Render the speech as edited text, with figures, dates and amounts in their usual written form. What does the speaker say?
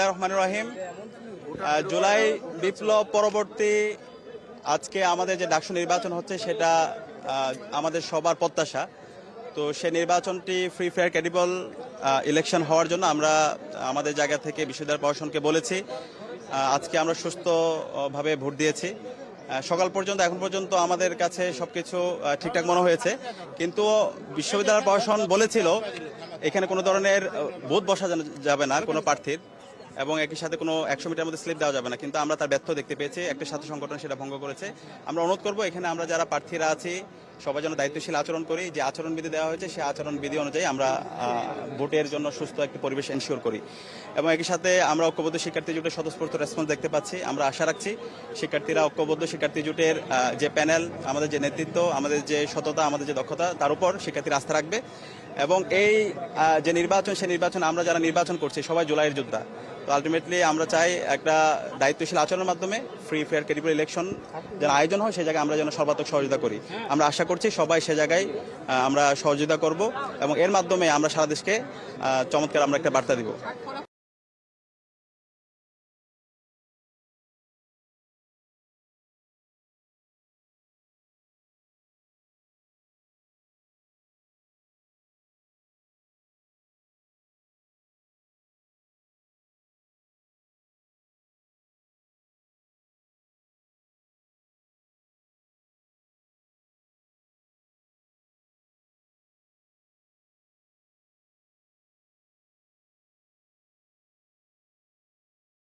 রহমানুর রহিম। জুলাই বিপ্লব পরবর্তী আজকে আমাদের যে ডাকসু নির্বাচন হচ্ছে সেটা আমাদের সবার প্রত্যাশা। তো সেই নির্বাচনটি ফ্রি ফেয়ার ক্রেডিবল ইলেকশন হওয়ার জন্য আমরা আমাদের জায়গা থেকে বিশ্ববিদ্যালয় প্রশাসনকে বলেছি। আজকে আমরা সুস্থভাবে ভোট দিয়েছি। সকাল পর্যন্ত এখন পর্যন্ত আমাদের কাছে সবকিছু ঠিকঠাক মনে হয়েছে, কিন্তু বিশ্ববিদ্যালয় প্রশাসন বলেছিল এখানে কোনো ধরনের বুথ বসা যাবে না কোনো প্রার্থীর, এবং একই সাথে কোনো 100 মিটার মধ্যে স্লিপ দেওয়া যাবে না, কিন্তু আমরা তার ব্যর্থ দেখতে পেয়েছি। একটা ছাত্র সংগঠন সেটা ভঙ্গ করেছে। আমরা অনুরোধ করব এখানে আমরা যারা প্রার্থীরা আছি সবাই যেন দায়িত্বশীল আচরণ করি। যে আচরণবিধি দেওয়া হয়েছে সেই আচরণবিধি অনুযায়ী আমরা ভোটের জন্য সুস্থ একটি পরিবেশ এনশিওর করি। এবং একই সাথে আমরা ঐক্যবদ্ধ শিক্ষার্থী জোটের স্বতঃস্ফূর্ত রেসপন্স দেখতে পাচ্ছি। আমরা আশা রাখছি শিক্ষার্থীরা ঐক্যবদ্ধ শিক্ষার্থী জোটের যে প্যানেল, আমাদের যে নেতৃত্ব, আমাদের যে সততা, আমাদের যে দক্ষতা, তার উপর শিক্ষার্থীরা আস্থা রাখবে। এবং এই যে নির্বাচন, সেই নির্বাচন আমরা যারা নির্বাচন করছি সবাই জুলাইয়ের যোদ্ধা। তো আলটিমেটলি আমরা চাই একটা দায়িত্বশীল আচরণের মাধ্যমে ফ্রি ফেয়ার ক্রেডিবল ইলেকশন যেন আয়োজন হয়, সেই জায়গায় আমরা যেন সর্বাত্মক সহযোগিতা করি। আমরা আশা করছি সবাই সে জায়গায় আমরা সহযোগিতা করব, এবং এর মাধ্যমে আমরা সারা দেশকে চমৎকার আমরা একটা বার্তা দিব।